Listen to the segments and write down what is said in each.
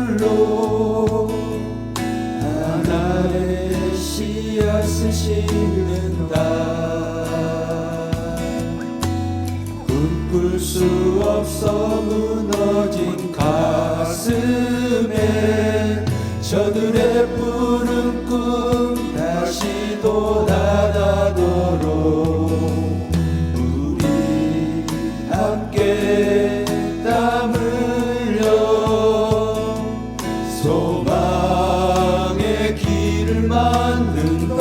눈물로 하나의 씨앗을 심는다. 꿈꿀 수 없어 무너진 가슴에 저들의 푸른 꿈 다시 돋아나도록 우리 함께 땀 흘려 소망의 길을 만든다.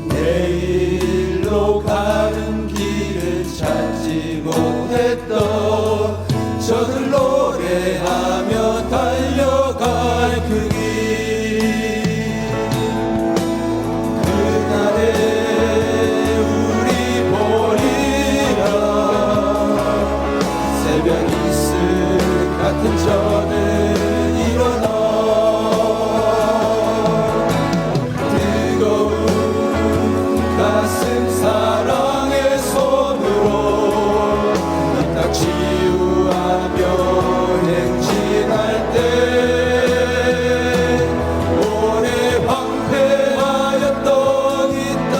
내일로 가는 길을 찾지 못했던 저들 노래하며 달려갈 그 길, 그날에 우리 보리라. 새벽 이슬 같은 저는 일어나 뜨거운 가슴 사랑의 손으로 이 땅 치유하며 행진할 때 오래 황폐하였던 이 땅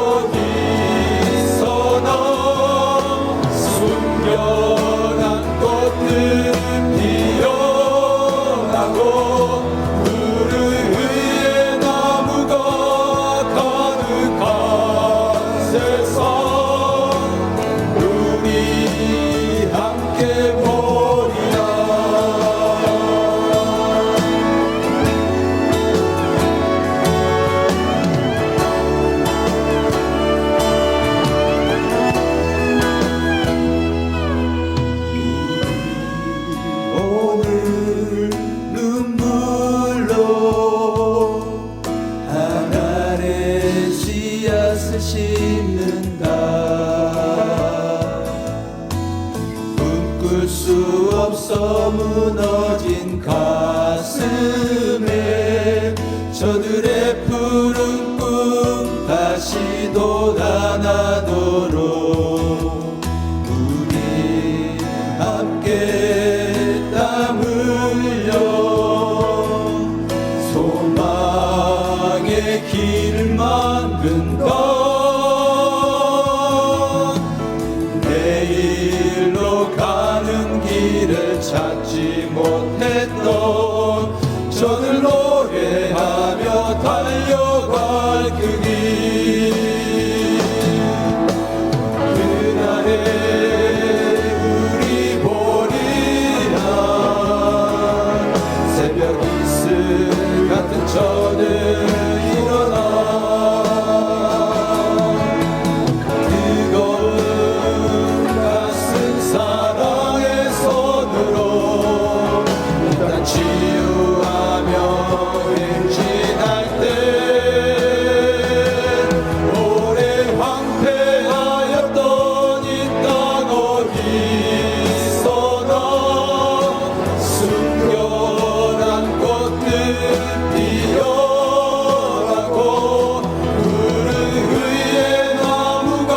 어디서나 숨겨난 꽃들 피어나고 푸른 위에 나무가 가득한 세상 우리 함께 보리라. 오늘 눈물로 하나의 씨앗을 심는다. 꿈꿀 수 없어 무너진 가슴에 저들의 푸른 꿈 다시 돋아나도록 우리 함께 땀 흘려 소망의 길을 만든다. 내일로 가는 길을 찾지 못했던 저들 노래하며 달려갈 그 길, 그날에 우리 보리라. 새벽 이슬 같은 저는 일어나 뜨거운 가슴 사랑의 손으로 일단 치유하며 행진할 때 오래 황폐하였던 이 땅 어디서나 숨겨난 꽃들 피어나고 푸른 위에 나무가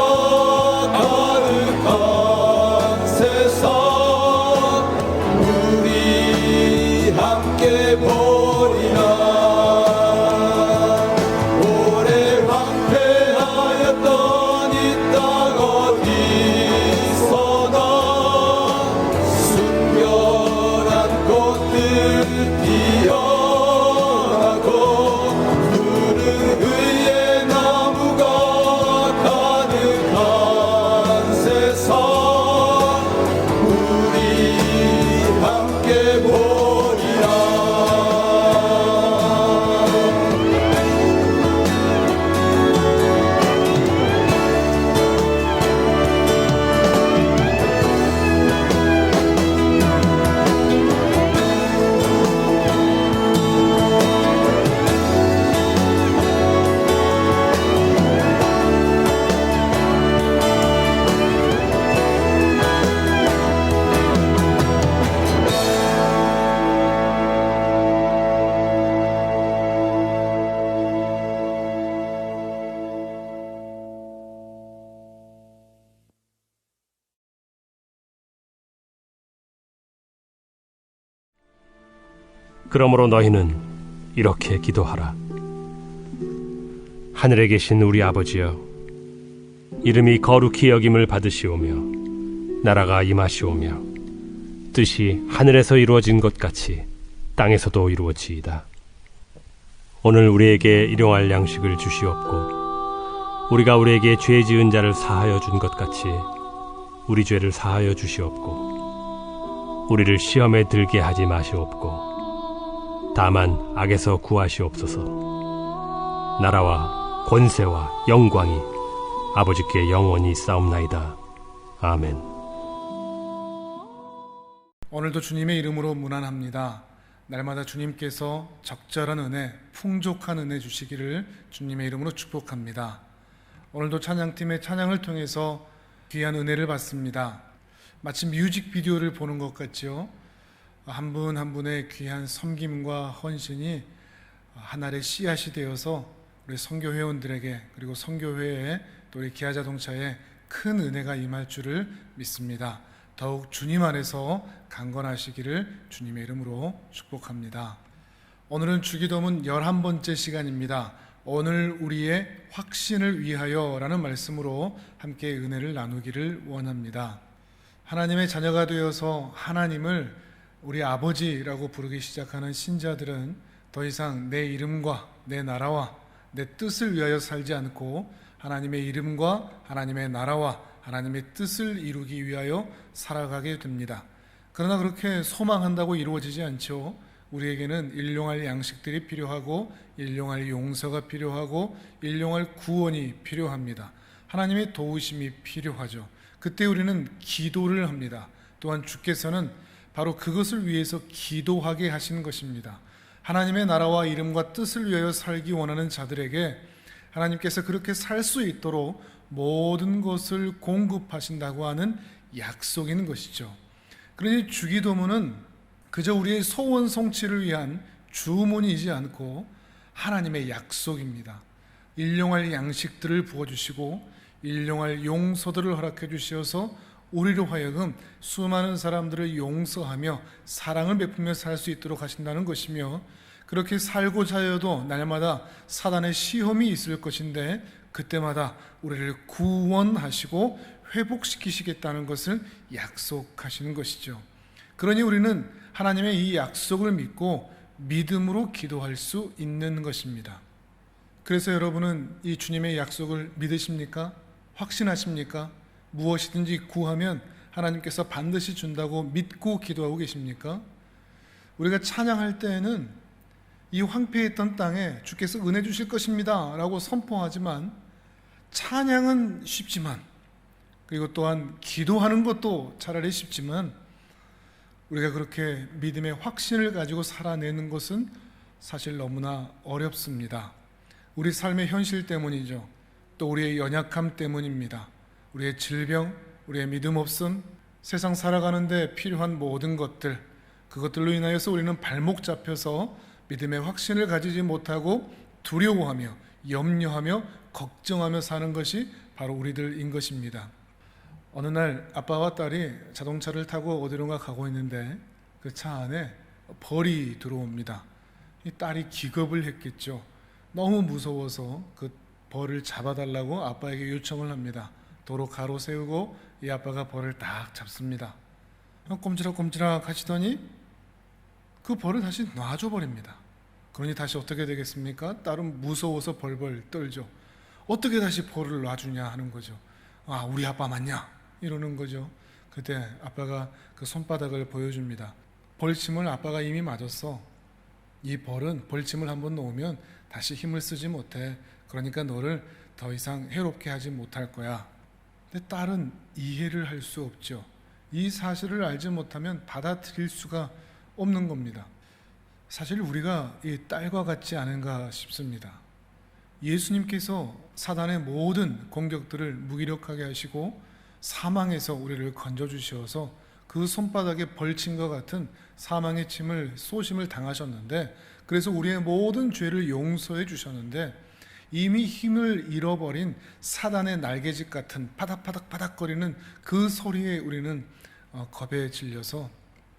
가득한 세상 우리 함께 보리라. 오래 황폐하였던 이 땅 어디서나 숨겨난 꽃들 피어나고 푸른 위에 나무가 가득한 세상 우리 함께 보리라. 그러므로 너희는 이렇게 기도하라. 하늘에 계신 우리 아버지여, 이름이 거룩히 여김을 받으시오며 나라가 임하시오며 뜻이 하늘에서 이루어진 것 같이 땅에서도 이루어지이다. 오늘 우리에게 일용할 양식을 주시옵고 우리가 우리에게 죄 지은 자를 사하여 준 것 같이 우리 죄를 사하여 주시옵고 우리를 시험에 들게 하지 마시옵고 다만 악에서 구하시옵소서. 나라와 권세와 영광이 아버지께 영원히 있사옵나이다. 아멘. 오늘도 주님의 이름으로 문안합니다. 날마다 주님께서 적절한 은혜, 풍족한 은혜 주시기를 주님의 이름으로 축복합니다. 오늘도 찬양팀의 찬양을 통해서 귀한 은혜를 받습니다. 마치 뮤직비디오를 보는 것 같죠. 한 분 한 분의 귀한 섬김과 헌신이 하나의 씨앗이 되어서 우리 선교 회원들에게 그리고 선교회에 또 우리 기아자동차에 큰 은혜가 임할 줄을 믿습니다. 더욱 주님 안에서 강건하시기를 주님의 이름으로 축복합니다. 오늘은 주기도문 11번째 시간입니다. 오늘 우리의 확신을 위하여 라는 말씀으로 함께 은혜를 나누기를 원합니다. 하나님의 자녀가 되어서 하나님을 우리 아버지라고 부르기 시작하는 신자들은 더 이상 내 이름과 내 나라와 내 뜻을 위하여 살지 않고 하나님의 이름과 하나님의 나라와 하나님의 뜻을 이루기 위하여 살아가게 됩니다. 그러나 그렇게 소망한다고 이루어지지 않죠. 우리에게는 일용할 양식들이 필요하고 일용할 용서가 필요하고 일용할 구원이 필요합니다. 하나님의 도우심이 필요하죠. 그때 우리는 기도를 합니다. 또한 주께서는 바로 그것을 위해서 기도하게 하시는 것입니다. 하나님의 나라와 이름과 뜻을 위하여 살기 원하는 자들에게 하나님께서 그렇게 살 수 있도록 모든 것을 공급하신다고 하는 약속이 있는 것이죠. 그러니 주기도문은 그저 우리의 소원 성취를 위한 주문이지 않고 하나님의 약속입니다. 일용할 양식들을 부어주시고 일용할 용서들을 허락해 주셔서 우리로 하여금 수많은 사람들을 용서하며 사랑을 베푸며 살 수 있도록 하신다는 것이며, 그렇게 살고자 해도 날마다 사단의 시험이 있을 것인데 그때마다 우리를 구원하시고 회복시키시겠다는 것을 약속하시는 것이죠. 그러니 우리는 하나님의 이 약속을 믿고 믿음으로 기도할 수 있는 것입니다. 그래서 여러분은 이 주님의 약속을 믿으십니까? 확신하십니까? 무엇이든지 구하면 하나님께서 반드시 준다고 믿고 기도하고 계십니까? 우리가 찬양할 때에는 이 황폐했던 땅에 주께서 은혜 주실 것입니다 라고 선포하지만, 찬양은 쉽지만, 그리고 또한 기도하는 것도 차라리 쉽지만, 우리가 그렇게 믿음의 확신을 가지고 살아내는 것은 사실 너무나 어렵습니다. 우리 삶의 현실 때문이죠. 또 우리의 연약함 때문입니다. 우리의 질병, 우리의 믿음 없음, 세상 살아가는데 필요한 모든 것들, 그것들로 인하여서 우리는 발목 잡혀서 믿음의 확신을 가지지 못하고 두려워하며 염려하며 걱정하며 사는 것이 바로 우리들인 것입니다. 어느 날 아빠와 딸이 자동차를 타고 어디론가 가고 있는데 그 차 안에 벌이 들어옵니다. 이 딸이 기겁을 했겠죠. 너무 무서워서 그 벌을 잡아달라고 아빠에게 요청을 합니다. 도로 가로 세우고 이 아빠가 벌을 딱 잡습니다. 꼼지락꼼지락 하시더니 그 벌을 다시 놔줘 버립니다. 그러니 다시 어떻게 되겠습니까? 딸은 무서워서 벌벌 떨죠. 어떻게 다시 벌을 놔주냐 하는 거죠. 아, 우리 아빠 맞냐? 이러는 거죠. 그때 아빠가 그 손바닥을 보여줍니다. 벌침을 아빠가 이미 맞았어. 이 벌은 벌침을 한번 놓으면 다시 힘을 쓰지 못해. 그러니까 너를 더 이상 해롭게 하지 못할 거야. 근데 딸은 이해를 할 수 없죠. 이 사실을 알지 못하면 받아들일 수가 없는 겁니다. 사실 우리가 이 딸과 같지 않은가 싶습니다. 예수님께서 사단의 모든 공격들을 무기력하게 하시고 사망에서 우리를 건져주셔서 그 손바닥에 벌침과 같은 사망의 침을 쏘심을 당하셨는데, 그래서 우리의 모든 죄를 용서해 주셨는데, 이미 힘을 잃어버린 사단의 날개짓 같은 파닥파닥파닥거리는 그 소리에 우리는 겁에 질려서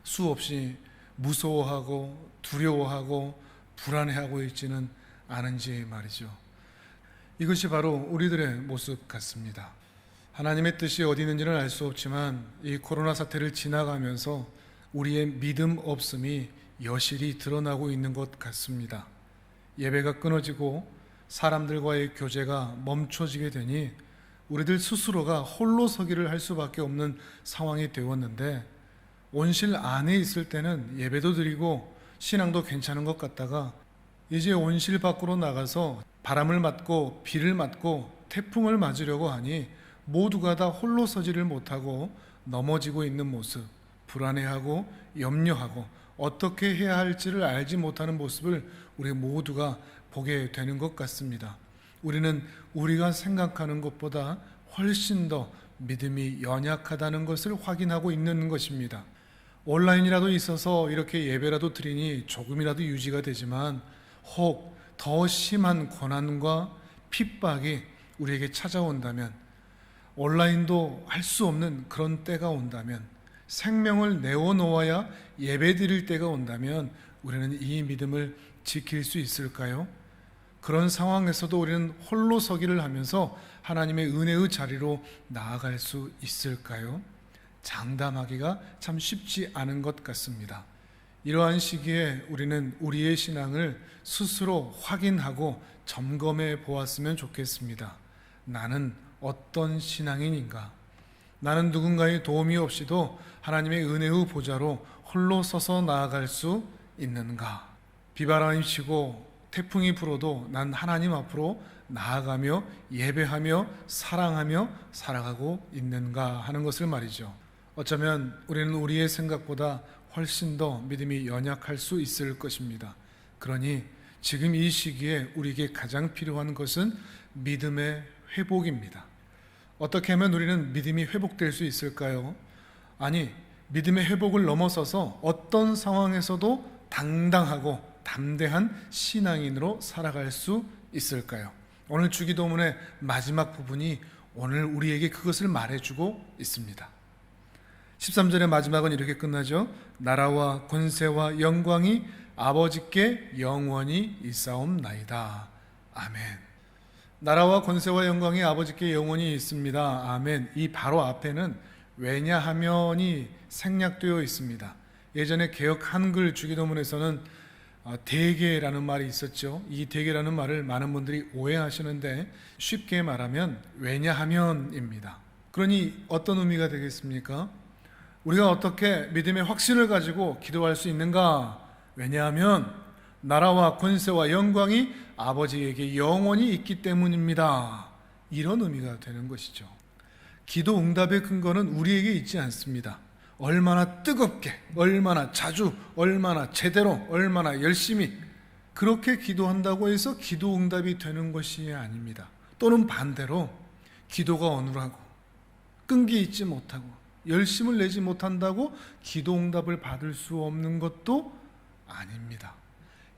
수없이 무서워하고 두려워하고 불안해하고 있지는 않은지 말이죠. 이것이 바로 우리들의 모습 같습니다. 하나님의 뜻이 어디 있는지는 알 수 없지만 이 코로나 사태를 지나가면서 우리의 믿음 없음이 여실히 드러나고 있는 것 같습니다. 예배가 끊어지고 사람들과의 교제가 멈춰지게 되니 우리들 스스로가 홀로 서기를 할 수밖에 없는 상황이 되었는데, 온실 안에 있을 때는 예배도 드리고 신앙도 괜찮은 것 같다가 이제 온실 밖으로 나가서 바람을 맞고 비를 맞고 태풍을 맞으려고 하니 모두가 다 홀로 서지를 못하고 넘어지고 있는 모습, 불안해하고 염려하고 어떻게 해야 할지를 알지 못하는 모습을 우리 모두가 보게 되는 것 같습니다. 우리는 우리가 생각하는 것보다 훨씬 더 믿음이 연약하다는 것을 확인하고 있는 것입니다. 온라인이라도 있어서 이렇게 예배라도 드리니 조금이라도 유지가 되지만 혹 더 심한 고난과 핍박이 우리에게 찾아온다면, 온라인도 할 수 없는 그런 때가 온다면, 생명을 내어놓아야 예배 드릴 때가 온다면 우리는 이 믿음을 지킬 수 있을까요? 그런 상황에서도 우리는 홀로 서기를 하면서 하나님의 은혜의 자리로 나아갈 수 있을까요? 장담하기가 참 쉽지 않은 것 같습니다. 이러한 시기에 우리는 우리의 신앙을 스스로 확인하고 점검해 보았으면 좋겠습니다. 나는 어떤 신앙인인가? 나는 누군가의 도움이 없이도 하나님의 은혜의 보좌로 홀로 서서 나아갈 수 있는가? 비바람이 치고 태풍이 불어도 난 하나님 앞으로 나아가며 예배하며 사랑하며 살아가고 있는가 하는 것을 말이죠. 어쩌면 우리는 우리의 생각보다 훨씬 더 믿음이 연약할 수 있을 것입니다. 그러니 지금 이 시기에 우리에게 가장 필요한 것은 믿음의 회복입니다. 어떻게 하면 우리는 믿음이 회복될 수 있을까요? 아니, 믿음의 회복을 넘어서서 어떤 상황에서도 당당하고 담대한 신앙인으로 살아갈 수 있을까요? 오늘 주기도문의 마지막 부분이 오늘 우리에게 그것을 말해주고 있습니다. 13절의 마지막은 이렇게 끝나죠. 나라와 권세와 영광이 아버지께 영원히 있사옵나이다. 아멘. 나라와 권세와 영광이 아버지께 영원히 있습니다. 아멘. 이 바로 앞에는 왜냐하면이 생략되어 있습니다. 예전에 개역 한글 주기도문에서는 대개라는 말이 있었죠. 이 대개라는 말을 많은 분들이 오해하시는데 쉽게 말하면 왜냐하면입니다. 그러니 어떤 의미가 되겠습니까? 우리가 어떻게 믿음의 확신을 가지고 기도할 수 있는가? 왜냐하면 나라와 권세와 영광이 아버지에게 영원히 있기 때문입니다. 이런 의미가 되는 것이죠. 기도 응답의 근거는 우리에게 있지 않습니다. 얼마나 뜨겁게, 얼마나 자주, 얼마나 제대로, 얼마나 열심히 그렇게 기도한다고 해서 기도 응답이 되는 것이 아닙니다. 또는 반대로 기도가 어눌하고 끈기 있지 못하고 열심을 내지 못한다고 기도 응답을 받을 수 없는 것도 아닙니다.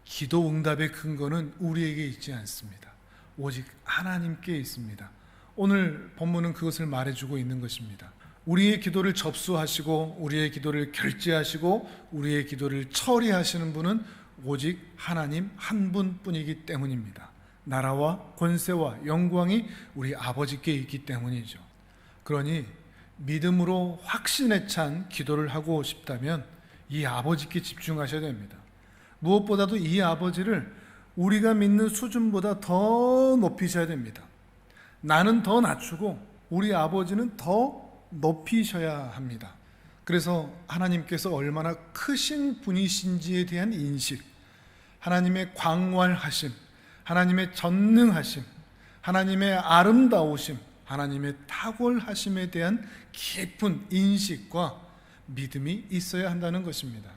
기도 응답의 근거는 우리에게 있지 않습니다. 오직 하나님께 있습니다. 오늘 본문은 그것을 말해주고 있는 것입니다. 우리의 기도를 접수하시고 우리의 기도를 결제하시고 우리의 기도를 처리하시는 분은 오직 하나님 한 분뿐이기 때문입니다. 나라와 권세와 영광이 우리 아버지께 있기 때문이죠. 그러니 믿음으로 확신에 찬 기도를 하고 싶다면 이 아버지께 집중하셔야 됩니다. 무엇보다도 이 아버지를 우리가 믿는 수준보다 더 높이셔야 됩니다. 나는 더 낮추고 우리 아버지는 더 높이셔야 합니다. 그래서 하나님께서 얼마나 크신 분이신지에 대한 인식, 하나님의 광활하심, 하나님의 전능하심, 하나님의 아름다우심, 하나님의 탁월하심에 대한 깊은 인식과 믿음이 있어야 한다는 것입니다.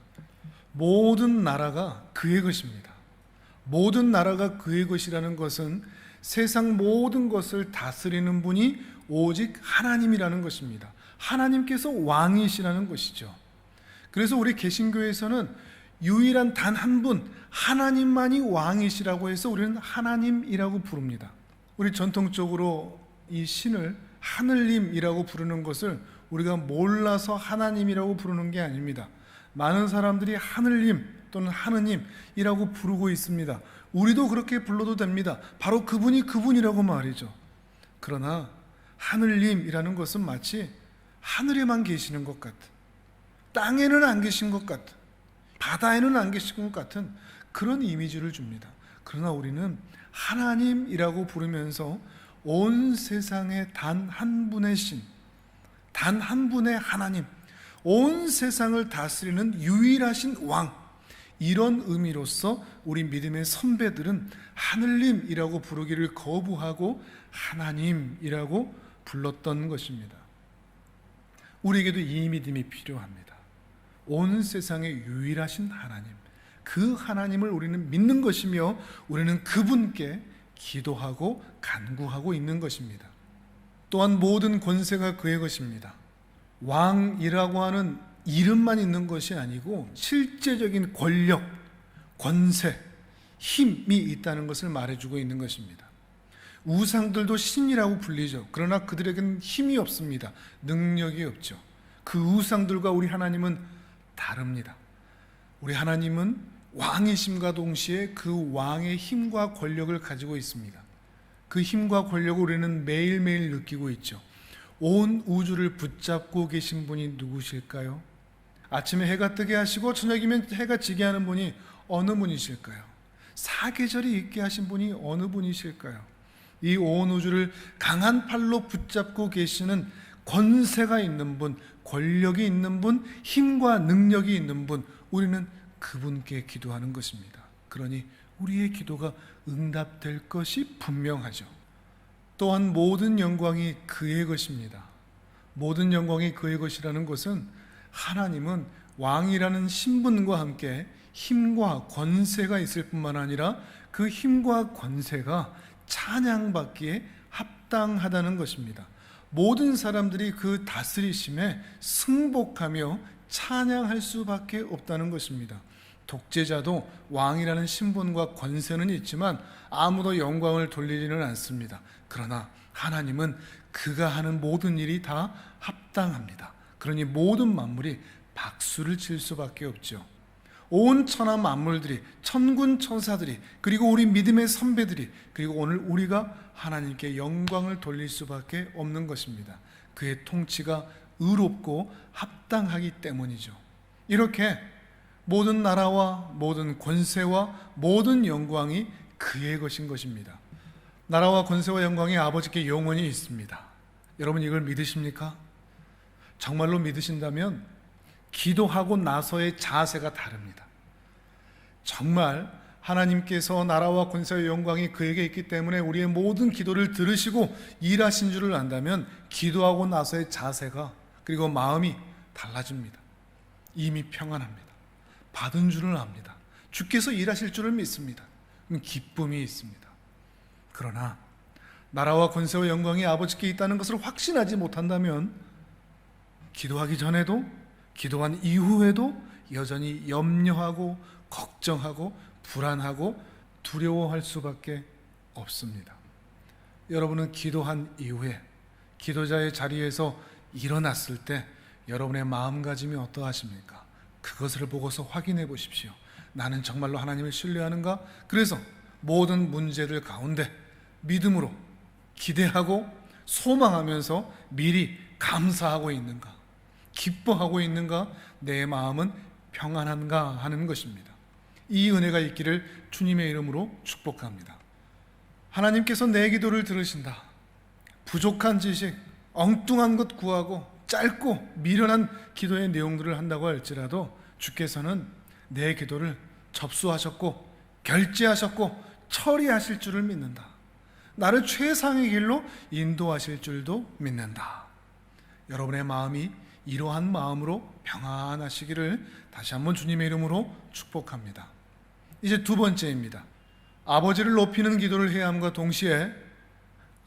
모든 나라가 그의 것입니다. 모든 나라가 그의 것이라는 것은 세상 모든 것을 다스리는 분이 오직 하나님이라는 것입니다. 하나님께서 왕이시라는 것이죠. 그래서 우리 개신교에서는 유일한 단 한 분, 하나님만이 왕이시라고 해서 우리는 하나님이라고 부릅니다. 우리 전통적으로 이 신을 하늘님이라고 부르는 것을 우리가 몰라서 하나님이라고 부르는 게 아닙니다. 많은 사람들이 하늘님 또는 하느님이라고 부르고 있습니다. 우리도 그렇게 불러도 됩니다. 바로 그분이 그분이라고 말이죠. 그러나 하늘님이라는 것은 마치 하늘에만 계시는 것 같은, 땅에는 안 계신 것 같은, 바다에는 안 계신 것 같은 그런 이미지를 줍니다. 그러나 우리는 하나님이라고 부르면서 온 세상에 단 한 분의 신, 단 한 분의 하나님, 온 세상을 다스리는 유일하신 왕, 이런 의미로서 우리 믿음의 선배들은 하늘님이라고 부르기를 거부하고 하나님이라고 불렀던 것입니다. 우리에게도 이 믿음이 필요합니다. 온 세상의 유일하신 하나님, 그 하나님을 우리는 믿는 것이며 우리는 그분께 기도하고 간구하고 있는 것입니다. 또한 모든 권세가 그의 것입니다. 왕이라고 하는 이름만 있는 것이 아니고 실제적인 권력, 권세, 힘이 있다는 것을 말해주고 있는 것입니다. 우상들도 신이라고 불리죠. 그러나 그들에게는 힘이 없습니다. 능력이 없죠. 그 우상들과 우리 하나님은 다릅니다. 우리 하나님은 왕이심과 동시에 그 왕의 힘과 권력을 가지고 있습니다. 그 힘과 권력을 우리는 매일매일 느끼고 있죠. 온 우주를 붙잡고 계신 분이 누구실까요? 아침에 해가 뜨게 하시고 저녁이면 해가 지게 하는 분이 어느 분이실까요? 사계절이 있게 하신 분이 어느 분이실까요? 이 온 우주를 강한 팔로 붙잡고 계시는 권세가 있는 분, 권력이 있는 분, 힘과 능력이 있는 분, 우리는 그분께 기도하는 것입니다. 그러니 우리의 기도가 응답될 것이 분명하죠. 또한 모든 영광이 그의 것입니다. 모든 영광이 그의 것이라는 것은 하나님은 왕이라는 신분과 함께 힘과 권세가 있을 뿐만 아니라 그 힘과 권세가 찬양받기에 합당하다는 것입니다. 모든 사람들이 그 다스리심에 승복하며 찬양할 수밖에 없다는 것입니다. 독재자도 왕이라는 신분과 권세는 있지만 아무도 영광을 돌리지는 않습니다. 그러나 하나님은 그가 하는 모든 일이 다 합당합니다. 그러니 모든 만물이 박수를 칠 수밖에 없죠. 온 천하 만물들이, 천군 천사들이, 그리고 우리 믿음의 선배들이, 그리고 오늘 우리가 하나님께 영광을 돌릴 수밖에 없는 것입니다. 그의 통치가 의롭고 합당하기 때문이죠. 이렇게 모든 나라와 모든 권세와 모든 영광이 그의 것인 것입니다. 나라와 권세와 영광이 아버지께 영원히 있습니다. 여러분 이걸 믿으십니까? 정말로 믿으신다면 기도하고 나서의 자세가 다릅니다. 정말 하나님께서 나라와 권세와 영광이 그에게 있기 때문에 우리의 모든 기도를 들으시고 일하신 줄을 안다면 기도하고 나서의 자세가 그리고 마음이 달라집니다. 이미 평안합니다. 받은 줄을 압니다. 주께서 일하실 줄을 믿습니다. 기쁨이 있습니다. 그러나 나라와 권세와 영광이 아버지께 있다는 것을 확신하지 못한다면 기도하기 전에도 기도한 이후에도 여전히 염려하고 걱정하고 불안하고 두려워할 수밖에 없습니다. 여러분은 기도한 이후에 기도자의 자리에서 일어났을 때 여러분의 마음가짐이 어떠하십니까? 그것을 보고서 확인해 보십시오. 나는 정말로 하나님을 신뢰하는가? 그래서 모든 문제들 가운데 믿음으로 기대하고 소망하면서 미리 감사하고 있는가? 기뻐하고 있는가? 내 마음은 평안한가? 하는 것입니다. 이 은혜가 있기를 주님의 이름으로 축복합니다. 하나님께서 내 기도를 들으신다. 부족한 지식, 엉뚱한 것 구하고 짧고 미련한 기도의 내용들을 한다고 할지라도 주께서는 내 기도를 접수하셨고 결제하셨고 처리하실 줄을 믿는다. 나를 최상의 길로 인도하실 줄도 믿는다. 여러분의 마음이 이러한 마음으로 평안하시기를 다시 한번 주님의 이름으로 축복합니다. 이제 두 번째입니다. 아버지를 높이는 기도를 해야 함과 동시에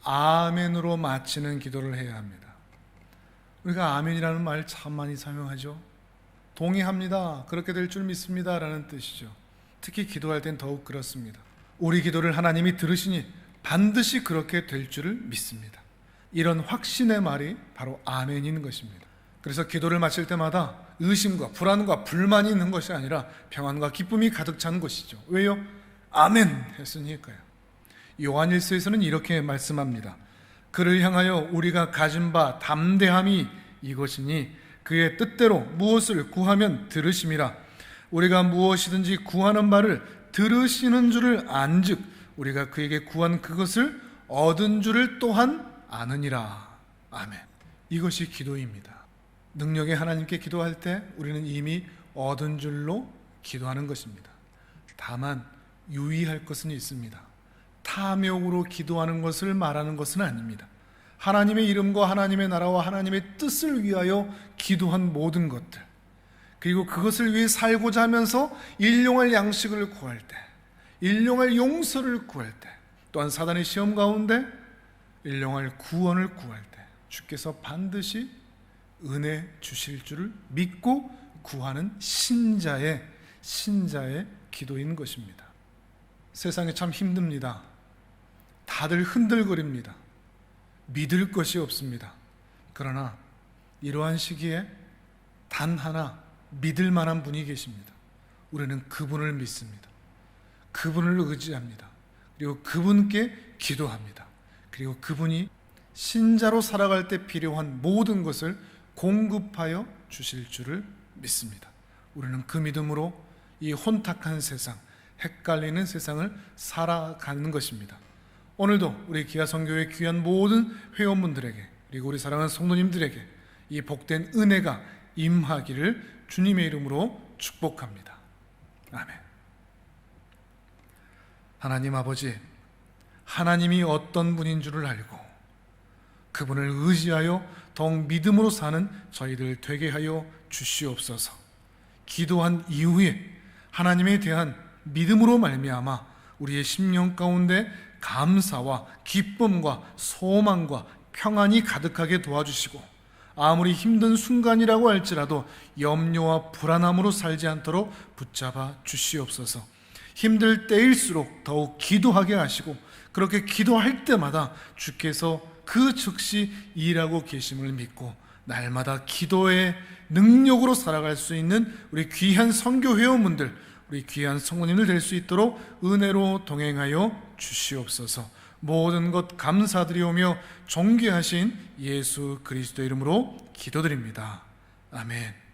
아멘으로 마치는 기도를 해야 합니다. 우리가 아멘이라는 말 참 많이 사용하죠. 동의합니다. 그렇게 될 줄 믿습니다. 라는 뜻이죠. 특히 기도할 땐 더욱 그렇습니다. 우리 기도를 하나님이 들으시니 반드시 그렇게 될 줄을 믿습니다. 이런 확신의 말이 바로 아멘인 것입니다. 그래서 기도를 마칠 때마다 의심과 불안과 불만이 있는 것이 아니라 평안과 기쁨이 가득 찬 것이죠. 왜요? 아멘 했으니까요. 요한일서에서는 이렇게 말씀합니다. 그를 향하여 우리가 가진 바 담대함이 이것이니 그의 뜻대로 무엇을 구하면 들으심이라. 우리가 무엇이든지 구하는 바를 들으시는 줄을 안즉 우리가 그에게 구한 그것을 얻은 줄을 또한 아느니라. 아멘. 이것이 기도입니다. 능력의 하나님께 기도할 때 우리는 이미 얻은 줄로 기도하는 것입니다. 다만 유의할 것은 있습니다. 탐욕으로 기도하는 것을 말하는 것은 아닙니다. 하나님의 이름과 하나님의 나라와 하나님의 뜻을 위하여 기도한 모든 것들, 그리고 그것을 위해 살고자 하면서 일용할 양식을 구할 때, 일용할 용서를 구할 때, 또한 사단의 시험 가운데 일용할 구원을 구할 때 주께서 반드시 은혜 주실 줄을 믿고 구하는 신자의 기도인 것입니다. 세상에 참 힘듭니다. 다들 흔들거립니다. 믿을 것이 없습니다. 그러나 이러한 시기에 단 하나 믿을 만한 분이 계십니다. 우리는 그분을 믿습니다. 그분을 의지합니다. 그리고 그분께 기도합니다. 그리고 그분이 신자로 살아갈 때 필요한 모든 것을 공급하여 주실 줄을 믿습니다. 우리는 그 믿음으로 이 혼탁한 세상, 헷갈리는 세상을 살아가는 것입니다. 오늘도 우리 기아선교회 귀한 모든 회원분들에게, 그리고 우리 사랑하는 성도님들에게 이 복된 은혜가 임하기를 주님의 이름으로 축복합니다. 아멘. 하나님 아버지, 하나님이 어떤 분인 줄을 알고 그분을 의지하여 더욱 믿음으로 사는 저희들 되게 하여 주시옵소서. 기도한 이후에 하나님에 대한 믿음으로 말미암아 우리의 심령 가운데 감사와 기쁨과 소망과 평안이 가득하게 도와주시고, 아무리 힘든 순간이라고 할지라도 염려와 불안함으로 살지 않도록 붙잡아 주시옵소서. 힘들 때일수록 더욱 기도하게 하시고, 그렇게 기도할 때마다 주께서 그 즉시 일하고 계심을 믿고 날마다 기도의 능력으로 살아갈 수 있는 우리 귀한 선교 회원분들, 우리 귀한 성도님들 될 수 있도록 은혜로 동행하여 주시옵소서. 모든 것 감사드리오며 존귀하신 예수 그리스도 이름으로 기도드립니다. 아멘.